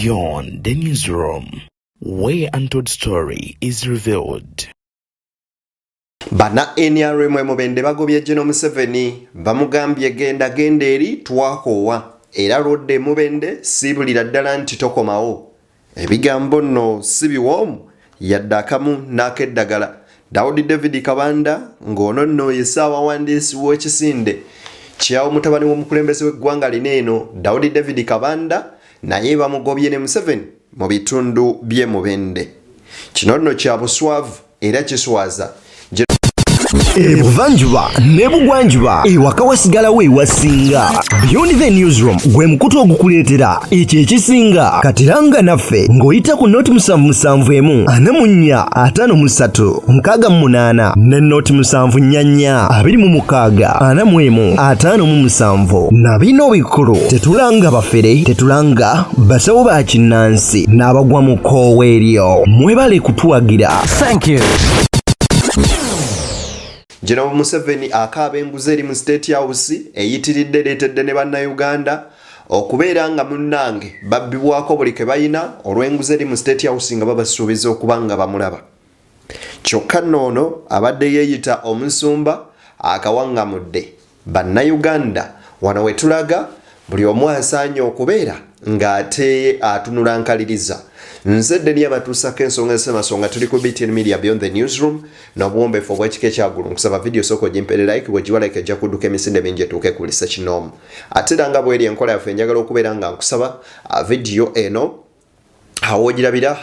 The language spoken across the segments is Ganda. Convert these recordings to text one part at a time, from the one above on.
Beyond the newsroom, where untold story is revealed. Bana NRM Mubende bagobye Genda Museveni bamugambye genda eri twakoowa era lodde Mubende sibulira ddala nti tokomawo. Ebigambo nno sibiwoomu yadde akamu n'akeddagala. David Kabanda ng'ono nno yesaawa wandiisi w'ekisinde kyawo mutabani w'omukulembeze w'eggwanga lineeno David Kabanda naye bamugobye ne Museveni mu bitundu by'e Mubende. Kino nno kya buswavu era kiswaza. Ebuvanjuba nebugwanjuba ewaka wasigalawo ewasinga. Beyond the newsroom gwe mukutu ogukuleetera ekyo ekisinga katiranga naffe ng'oyita ku noti 771 44 53 ne noti 744 26 45 na bino bikulu tetulanga bafere tetulanga basawo ba kinnansi n'abagwa mu koowa eryo mwebale kutuwagira. Thank you. Genda Museveni akaaba enguzi eri mu State House eyitiridde leetedde ne bannayuganda okubeera nga munnange babbibwako buli ke bayina olw'enguzi eri mu State House nga babasuubiza okuba nga bamulaba. Kyokka noono abadde yeeyita omusumba akawaŋŋamudde bannayuganda wano we tulaga buli omu asaanye okubeera ng'ate atunula nkaliriza. Nze Deni abatuusako ensonga esemasonga tuli ku BTN Media Beyond the Newsroom n'obuwombeefu obw'ekika ekyagulu nkusaba video sooka ogimpere like bwegiwa like ejja kudduka emisinde mingi etuuke kulisa kinoomu. Ate era nga bw'eri enkola yaffe njagala okubeera nga nkusaba video eno awogirabira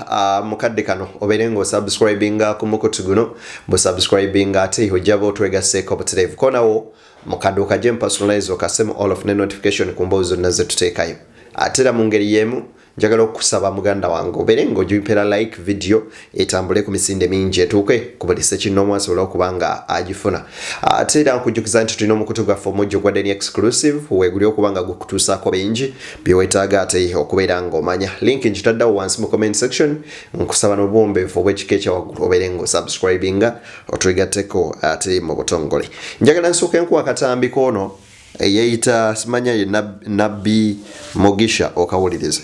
mukadde kano obeere ng'osubscribinga ku mukutu guno bw'osubscribinga ate ojjaba otwegaseeko obutereevu ko nawo mukadde okajje personalize okasemu all of ne notification ku mboozi zonna ze tuteekayo. Ate era mu ngeri y'emu njagala okusaba muganda wange obeere ng'ogimpera like video etambule ku misinde mingi etuuke ku buli sekinoomu asobola okuba nga agifuna. Ate era nkujjukiza nti tulina omukutu gwaffe omujjo gwa Deni exclusive weeguli okuba nga gukutuusaako bingi byeweetaaga ate okubeera ng'omanya. Link ngitaddewo wansi mu comment section. Nkusaba n'obuwombeefu obw'ekika ekyawaggulu obeere ng'osubscribinga otwegatteko ate mu butongole. Njagala nsooke nkuwa akatambi k'ono eyeeyita simanya ye Nabbi Mugisha okawulirize.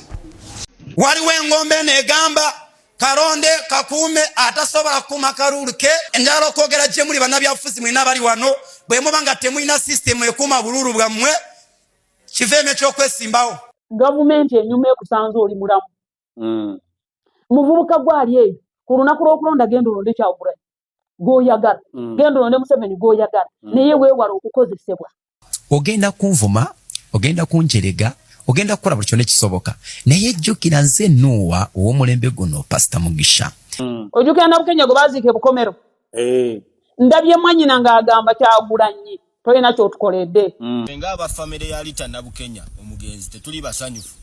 Waliwo engombe negamba Kalonde kakuume atasobola kukuuma kalulu ke njagala okwogera gye muli bannabyabufuzi mwina abali wano bwe muba nga temulina sisitemu ekuuma bululu bwammwe kiveemu ekyokwesimbawo. Gavumenti enyuma ekusanza oli mulamu. Muvubuka gwali eyo ku lunaku lw'okulonda genda olonde Kyagulanyi gw'oyagala genda olonde Museveni gw'oyagala naye weewala okukozesebwa. Ogenda kunvuma ogenda kunjerega ogenda kukola buli kyonna ekisoboka naye jjukira nze Nuwa ow'omulembe guno Pastor Mugisha. Ojjukira Nabukenya gwe baaziika Bukomero. Ndabye mwannyina ng'agamba Kyagulanyi tolina ky'otukoledde. Ng'aba famire ya Lita Nabukenya omugenzi tetuli basanyufu.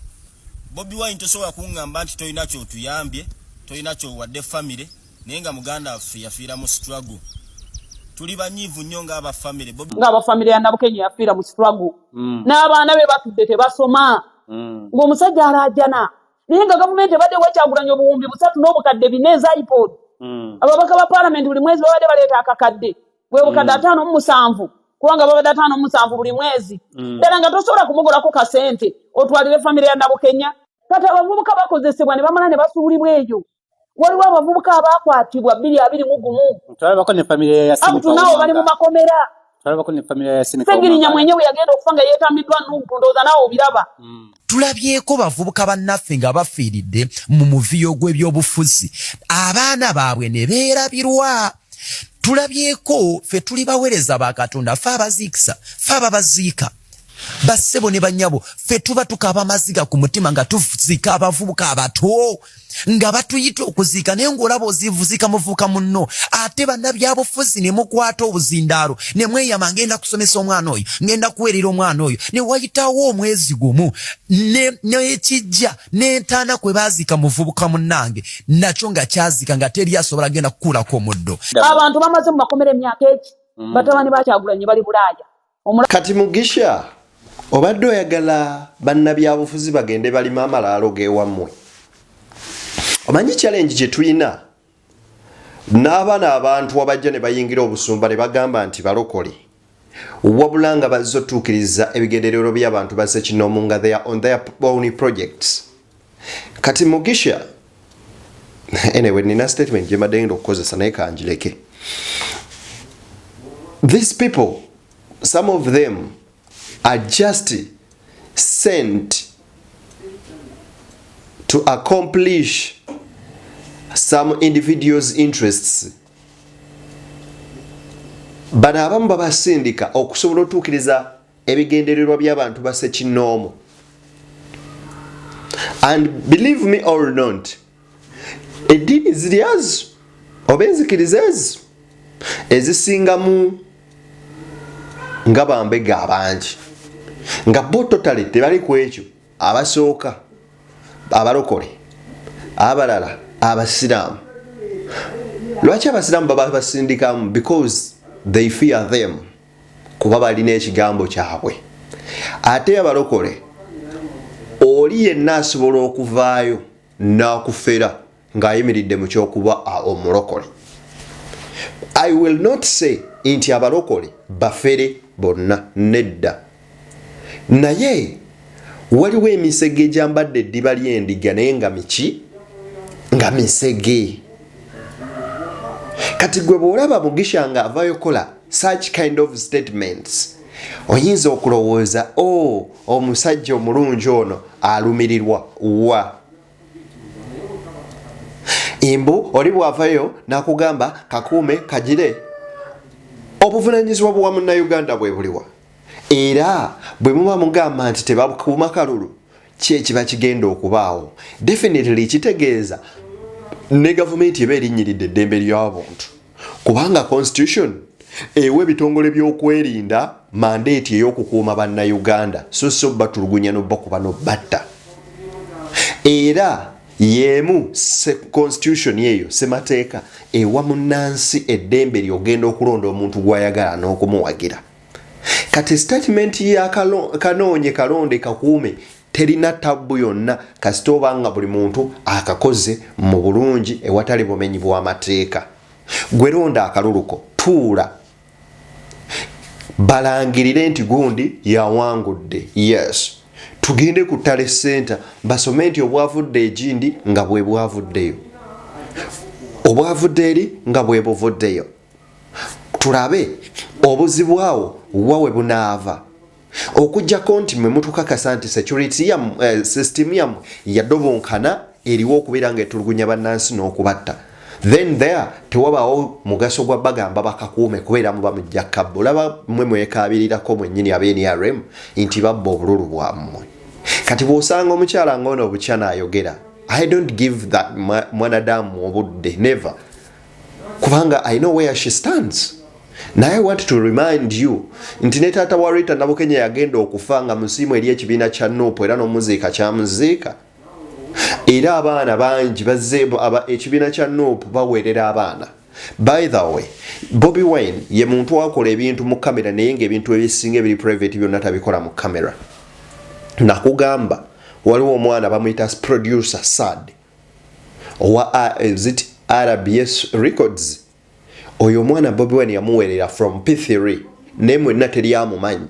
Bobi Wine tosobola kuŋŋamba nti tolina ky'otuyambye tolina ky'owadde famire naye nga muganda waffe yafiira mu struggle. Tuli banyiivu nnyo ng'aba famire ng'aba famire ya Nabukenya yafiira mu struggle. N'abaana be batudde tebasoma. Ng'omusajja alaajana. Naye nga gavumenti ebadde Kyagulanyi obuwumbi 3 n'obukadde 4 eza iPod. Ababaka ba parliament buli mwezi babadde baleeta akakadde. Bwe bukadde 57 kubanga babadde 57 buli mwezi. Ddala nga tosobola kumugulako kasente otwalire famire ya Nabukenya. Kati abavubuka bakozesebwa ne bamala ne basuulibwa eyo. Waliwo abavubuka abaakwatibwa 221. Tulabako ne famire ya Sini. Abutunaawo bali mu makomera. Tulabako ne famire ya Sini. Segirinya mwenyewe yagenda okufa nga yeetambiddwa ndowooza naawe obiraba. Tulabyeko bavubuka bannaffe nga bafiiridde mu muviyo gw'ebyobufuzi abaana baabwe ne beerabirwa. Tulabyeko ffe tuli baweereza ba Katonda ffe abaziikisa ffe ababaziika bassebo ne bannyabo ffe tuba tukaba amaziga ku mutima nga tuziika abavubuka abato nga batuyita okuziika naye ng'olaba ozivuziika muvubuka munno ate bannabyabufuzi ne mukwata obuzindaalo ne mweyama ngenda kusomesa omwana oyo ngenda kuweerera omwana oyo ne wayitawo omwezi gumu n'ekijja n'entaana kwe baaziika muvubuka munnange nakyo nga kyaziika nga teri asobola genda kukuulako omuddo. Abantu bamaze mu makomera emyaka eki batabani ba Kyagulanyi bali Bulaaya. Kati Mugisha obadde oyagala bannabyabufuzi bagende balima amalaalo g'ewammwe. Omanyi challenge gye tulina n'abaana abantu abajja ne bayingira obusumba ne bagamba nti balokole wabula nga bazze otuukiriza ebigendererwa by'abantu basse kinoomu nga they are on their own projects. kati Mugisha anyway nina statement je madendo kukozesa naye kanjireke. These people, some of them are just sent to accomplish some individuals' interests. Bano abamu babasindika okusobola otuukiriza ebigendererwa by'abantu basekinoomo. And believe me or not, eddiini ziryazo oba enzikiriza ezo ezisingamu nga bambega abangi nga bo totally tebali ku ekyo. Abasooka abalokole, abalala abasiraamu. Lwaki abasiraamu baba basindikamu? Because they fear them, kuba balina ekigambo kyabwe. Ate abalokole oli yenna asobola okuvaayo n'akufera ng'ayimiridde mu kyokuba omulokole. I will not say nti abalokole bafere bonna, nedda. Naye waliwo emisege egyambadde eddiba ly'endiga naye nga miki? Nga misege. Kati gwe bw'olaba Mugisha nga avaayo kola such kind of statements, oyinza okulowooza omusajja omulungi ono alumirirwa wa. Imbu oli bw'avaayo n'akugamba kakuume kagire, obuvunaanyizibwa bwa Munnayuganda bwe buliwa. Era bwe muba mugamba nti tebakuuma kalulu, ki ekiba kigenda okubaawo? Definitely kitegeeza ne gavumenti eba erinnyiridde eddembe ly'abantu, kubanga constitution ewe ebitongole by'okwerinda mandate ey'okukuuma Bannayuganda so batulugunya n'obakuba n'obatta. Era yemu constitution yeyo semateeka ewa munnansi eddembe ly'ogenda okulonda omuntu gw'ayagala n'okumuwagira. Kati statement ya kanoonye kalonde kakuume terina tabu yonna kasita obanga buli muntu akakoze mu bulungi ewatali bumenyi bw'amateeka. Gwe londa akaluluko, tuula balangirire nti gundi yawangudde. Yes, tugende ku ttale center basome nti obwavudde egindi nga bwe bwavuddeyo, obwavudde eri nga bwe buvuddeyo. Tulabe obuzibwawo wawe bunaava. Okujjako nti mwe mutukakasa nti security system yammwe yadobonkana eriwo okubeera nga etulugunya bannansi n'okubatta. Then there tewabaawo mugaso gwa bagamba bakakuume kubeera muba mujja kabbo. Olaba mmwe mwekaabirirako mwennyini ab'NRM nti babba obululu bwammwe. Kati bw'osanga omukyala ng'ono obukya n'ayogera, I don't give that mwanadamu obudde, never. Kubanga I know where she stands. Now I want to remind you nti ne taata wa Rita Nabukenya yagenda okufa nga musiimu eri ekibiina kya Nuupu era n'omuziika kyamuziika. Era abaana bangi bazze ekibiina kya Nuupu baweerera abaana. By the way, Bobi Wine ye muntu akola ebintu mu kamera naye ng'ebintu ebisinga ebiri private byonna tabikola mu kamera. Nakugamba waliwo omwana bamuyita producer Sad owa RBS Records. Oyo mwana Bobi Wine yamuweerera from P3 naye mwenna teri amumanyi,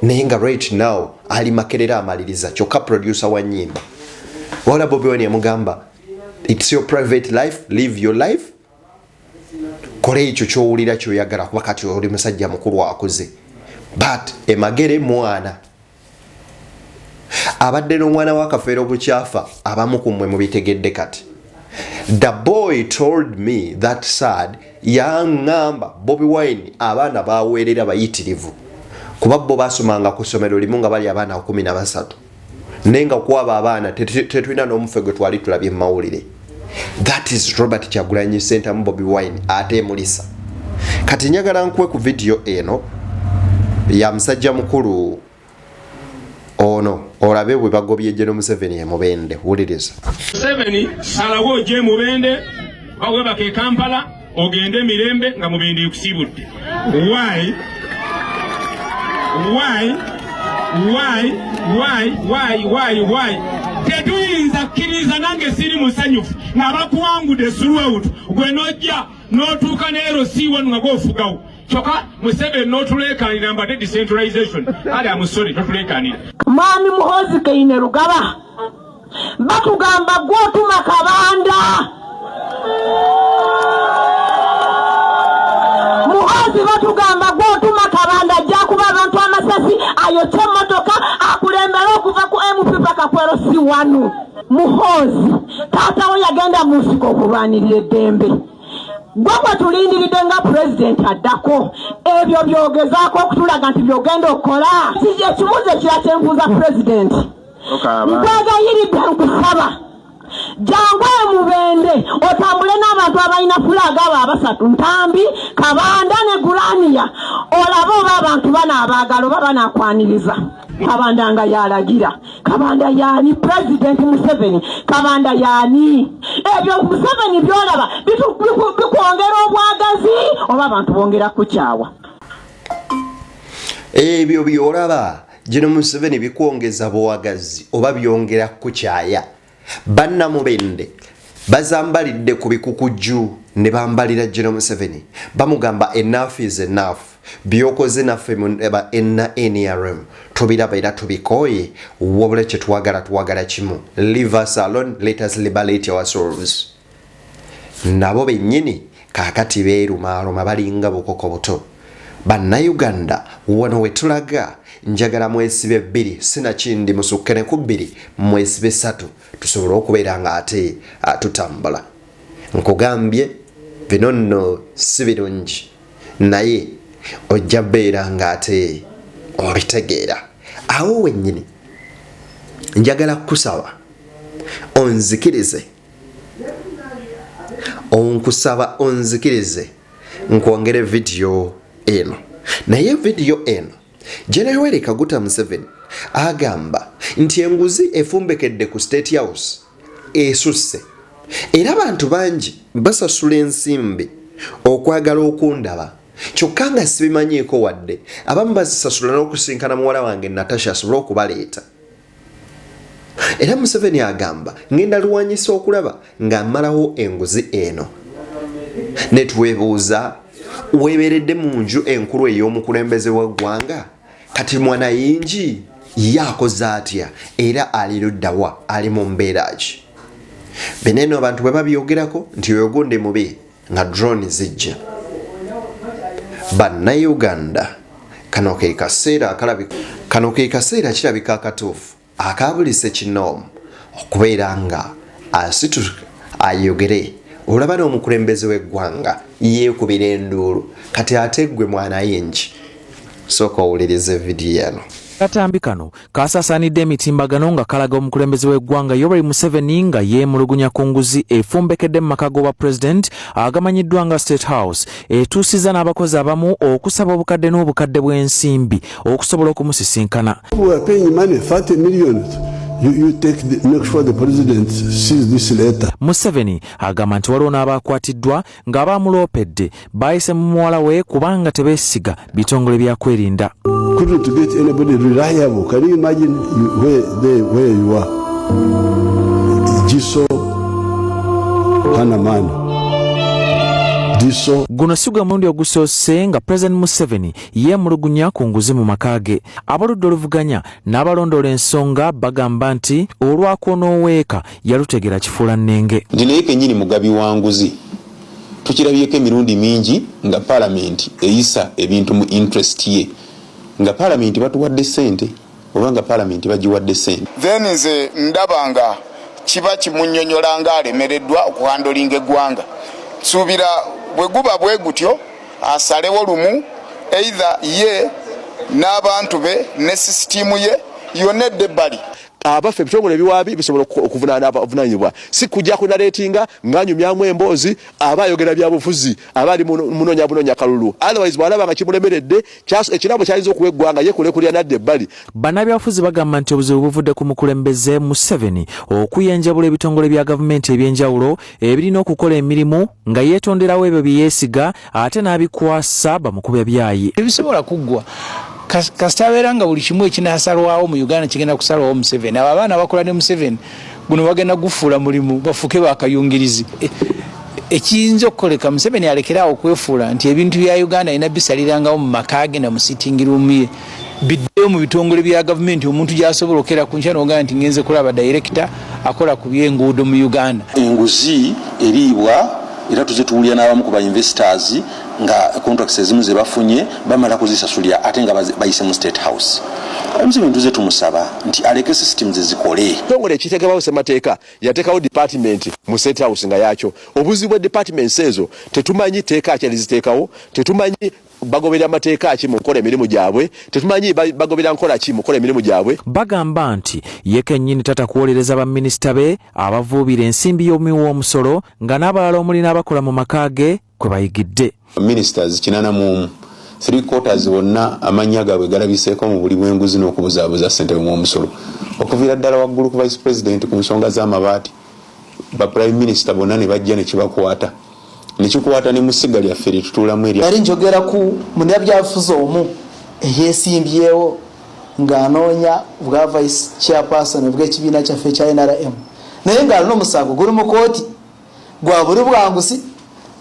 naye nga right now ali Makerera amaliriza kyokka producer wa nnyimba. Wala Bobi Wine yamugamba it's your private life, live your life, kola ekyo ky'owulira ky'oyagala kuba kati oli musajja mukulu akuze. But emagere mwana abadde n'omwana w'akafeero obukyafa abamu ku mmwe mubitegedde kati. The boy told me that Sad yangamba Bobi Wine abaana baweerera bayitirivu kuba bo basomanga ku ssomero limu nga bali abaana 13 nenga kwaba abaana tetulina n'omufe gwe twali tulabye mu mawulire. That is Robert Kyagulanyi Center mu Bobi Wine ate mulisa. Kati njagala nkwe ku video eno ya musajja mukulu ono olabe bwe bagobye Genda Museveni ye Mubende. Wuliriza. Museveni salawo ojje Mubende bagweba ke Kampala ogende Mirembe nga Mubende yukusibudde. Why? Tetuyinza kkiriza nange siri musanyufu n'abakuwangudde throughout gwe nojja n'otuuka neero siiwanu nga gwofugawo kyokka Museveni n'otuleekanira mbadde decentralization ali amusole totuleekanira. Mami Muhoozi Kayine Rugaba batugamba gwotuma Kabanda Muhozi batugamba gwotuma Kabanda jakuba abantu amasasi ayote motoka akulembera okuva ku MP paka ku LC1 Muhozi tata we yagenda musiko okubanirira eddembe Gwakwa tulindiridde nga president addako ebyo byogezaako okutulaga nti byogenda okukola ekibuuzo ekira kyenbuuza president nkwegayiridde nkusaba jangu Mubende otambule n'abantu abalina fulaga abo abasatu Ntambi Kabanda ne Gurania olaba oba abantu banaabaagala oba banakwaniriza Kabanda nga yalagira Kabanda yani president Museveni Kabanda yani ebyo Museveni byolaba bikwongera obwagazi oba abantu bongera kukyawa ebyo byolaba Gino Museveni bikwongeza bwagazi oba byongera kukyaya Banna Mubende bazambalidde ku bikukuju ne bambalira Gino Museveni bamugamba enough is enough byokoze naffe eba NRM tubiraba era tubikoye wabula kye twagala kimu leave us alone, let us liberate our souls. Nabo bennyini kaakati beerumaaluma balinga bukoko buto Bannayuganda wano wetulaga njagala mwesibe 2 sina kindi musukkene ku 2 mwesibe 3 tusobole okubeera nga ate tutambula nkugambye bino nno si birungi naye ojja beera nga ate obitegeera awo wennyini njagala kusaba onzikirize onkusaba onzikirize nkwongere video eno naye video eno General Kaguta Museveni agamba nti enguzi efumbekedde ku State House esusse era abantu bangi basasula ensimbi okwagala okundaba kyokka nga sibimanyiiko wadde abamu bazisasula n'okusinkana muwala wange Natasha asobole okubaleeta era Museveni agamba ngenda luwanyisa okulaba ng'amalawo enguzi eno ne twebuuza weberedde mu nju enkulu ey'omukulembeze w'eggwanga kati mwana yingi yakoze atya era aliruddawa ali mu mbeera ki beneno abantu bwe babyogerako nti oyogonde mubi nga drone zijja Bannayuganda kano ke kaseera kirabika akatuufu akabulise kinoomu okubeera nga asitu ayogere olaba n'omukulembeze w'eggwanga yeekubira enduulu kati ateggwe mwana yingi sooka owulirize vidiyo eno Katambi kano kasasanidde emitimbagano nga kalaga omukulembeze w'eggwanga Yoweri Museveni nga yeemulugunya ku nguzi efumbekedde mu maka g'obwa president agamanyiddwa nga State House etuusiza n'abakozi abamu okusaba obukadde n'obukadde bw'ensimbi okusobola okumusisinkana. You make sure the president sees this letter. Museveni agamba nti waliwo n'abakwatiddwa ng'abamuloopedde bayise mu muwala we kubanga tebeesiga bitongole byakwerinda. Couldn't get anybody reliable. Can you imagine where you are? Jiso Hanamano. Guno si gwe mulundi ogusoose nga President Museveni yeemulugunya ku nguzi mu maka ge. Abaludde oluvuganya n'abalondoola ensonga bagamba nti olwakwonoweeka yalutegera kifuula nnenge. Nti naye kennyini mugabi wa nguzi tukirabyeko emirundi mingi nga paalamenti eyisa ebintu mu interest ye nga paalamenti batuwadde ssente oba nga paalamenti bagiwadde ssente. Then nze ndabanga kiba kimunnyonnyola ng'alemereddwa okuhandolinga eggwanga. Suubira bwe guba bwe gutyo asalewo lumu either ye n'abantu be ne sisitimu ye yonna eddebali. Abaffe ebitongole biwabi bisobola okuvunaanyibwa si kujja kunaleetinga ng'anyumyamu emboozi aba ayogera byabufuzi abali munoonya kalulu otherwise bw'alaba nga kimulemeredde ekirabo kyayinza okuwa eggwanga ye kulekulya nadde ebbali. Bannabyabufuzi bagamba nti obuzibu buvudde ku mukulembeze Museveni okuyenjabula ebitongole bya gavumenti ebyenjawulo ebirina okukola emirimu nga yeetonderawo ebyo bye yeesiga ate n'abikwasa bamukube byayi. Ebisobola kuggwa kasitabeera nga buli kimu ekinasalwawo mu Uganda kigenda kusalwawo Museveni. Abo abaana bakola ne Museveni guno bagenda gufuula mulimu bafuke bakayungirizi ekiyinza okukoleka Museveni alekeraawo okwefuula nti ebintu bya Uganda ina bisalirangawo mu maka ge na mu sitting room ye biddeyo mu bitongole bya gavumenti omuntu gy'asobola okera ku nkyano ogamba nti ngenze kulaba director akola ku byenguudo mu Uganda. Enguzi eriibwa era tuze tuwulira n'abamu ku ba investors nga contracts ezimu ze bafunye bamala kuzisasulira ate nga bayise mu State House. Omusebe ntuze tumusaba nti aleke systems ezikole. Tongole ekiteekawo ssemateeka yateekawo department mu State House nga yakyo. Obuzibu bwa departments ezo tetumanyi teeka ki aliziteekawo, tetumanyi bagobera amateeka ki mu kukola emirimu gyabwe, tetumanyi bagobera nkola ki mu kukola emirimu gyabwe. Bagamba nti ye kennyini tatakuwolereza baminisita be abavuubira ensimbi y'omuwi w'omusolo nga n'abalala omuli n'abakola mu maka ge kwe bayigidde. Ministers 84 3/4 bonna amanya gaabwe galabiseeko mu buli bw'enguzi n'okubuzaabuza ssente w'omusolo okuviira ddala waggulu ku vice president ku nsonga z'amabaati ba prime minister bonna ne bajja ne kibakwata nekikwata ne musiga lyaffe lyetutuulamu eri. Yali njogera ku munnabyabufuzi omu eyeesimbyewo ng'anoonya bwa vice chairperson bw'ekibiina kyaffe ekya NRM naye ng'alina omusango guli mu kooti gwa buli bwanguzi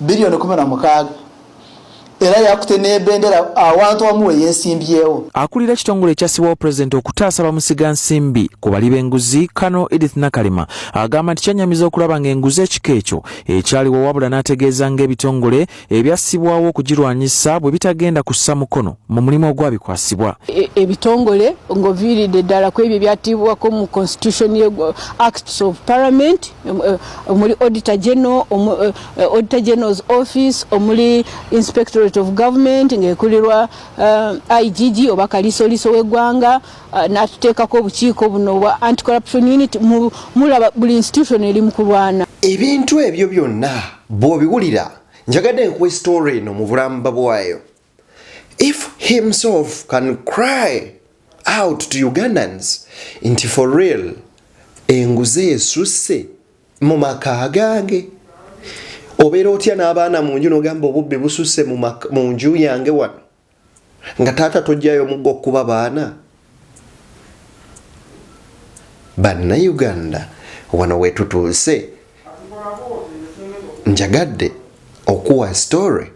bilioni 16 era yakute n'ebendera awantu wamuwe yeesimbyewo. Akulira ekitongole ekyasibwawo pulezidenti okutaasa bamusiga nsimbi ku bali b'enguzi Kano Edith Nakalima agamba nti kyanyamiza okulaba ng'enguzi ekika ekyo ekyaliwo wabula n'ategeeza ng'ebitongole ebyassibwawo okugirwanyisa bwe bitagenda kussa mukono mu mulimu ogwabikwasibwa. Ebitongole ng'oviiridde ddala ku ebyo ebyatibwako mu constitution acts of parliament omuli auditor general's office omuli inspector of government ngekulirwa IGG oba kalisoliso w'eggwanga n'atuteekako obukiiko buno bwa anti-corruption unit mulaba buli institution eri mu kulwana. Ebintu ebyo byonna bw'obiwulira njagadde nkuwa story eno mu bulamba bwayo. If himself can cry out to Ugandans nti for real enguzi esusse mu maka gange obeera otya n'abaana mu nju n'ogamba obubbi bususse mu nju yange wano nga taata tojjayo muggo okuba baana. Bannayuganda wano wetutuuse njagadde okuwa story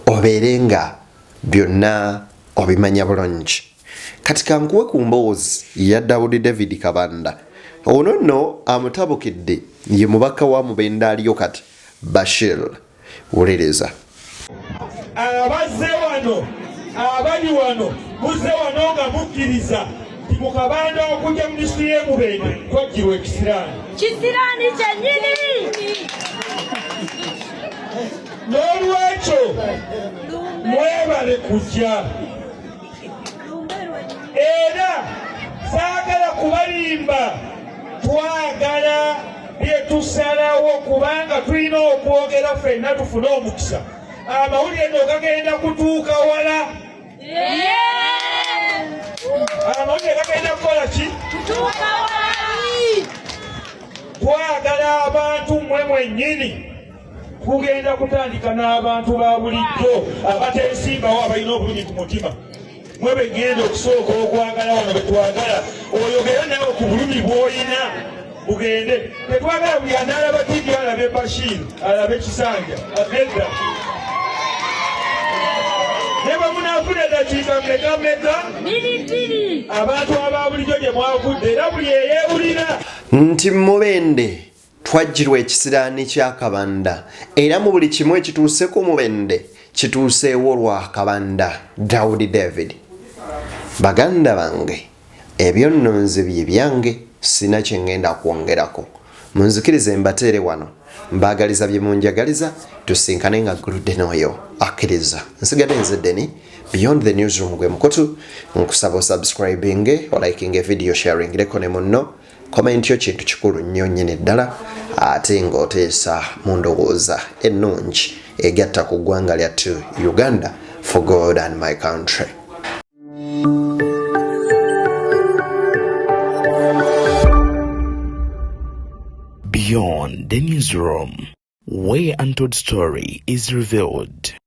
obeere nga byonna obimanya bulungi. Kati kankuwe ku mboozi ya David Kabanda ono nno amutabukidde ye mubaka wa Mubende aliyo kati Bashir wuliriza. Abazze wano abali wano muzze wano nga mukkiriza nti mu Kabanda okujja minisitule y'e Mubende twajjirwa ekisiraani kyennyini n'olwekyo mwebale kujja era saagala kubalimba twagala byetusalawo kubanga tulina okwogera ffenna tufune omukisa amawulire no gagenda kutuuka wala amawulire gagenda kukola ki twagala abantu mmwe mwennyini kugenda kutandika n'abantu ba bulijjo abateesimbawo abalina obulumi ku mutima mwe begenda okusooka okwagala wano betwagala oyogera nawe ku bulumi bw'olina bugende tetwagala buli anaalaba tidi alabe Bashir alabe Kisanja adedda ne bwe munaafuna eddakiika mmeka abantu aba bulijjo gye mwavudde era buli eyeewulira nti Mubende twajjirwa ekisiraani kya Kabanda era mu buli kimu ekituuse ku Mubende kituuseewo lwa Kabanda David. Baganda bange ebyo nno nze bye byange sina kye ngenda kwongerako munzikirize mbateere wano mbaagaliza bye munjagaliza tusinkane nga gulude n'oyo akkiriza nsigadde nze Deni Beyond the Newsroom gwe mukutu nkusaba subscribing oliking video sharing leko ne munno comment yo kintu kikulu nnyo nnyini ddala ate ng'oteesa mu ndowooza ennungi egatta ku ggwanga lyattu Uganda for God and my country. Beyond the Newsroom, where untold story is revealed.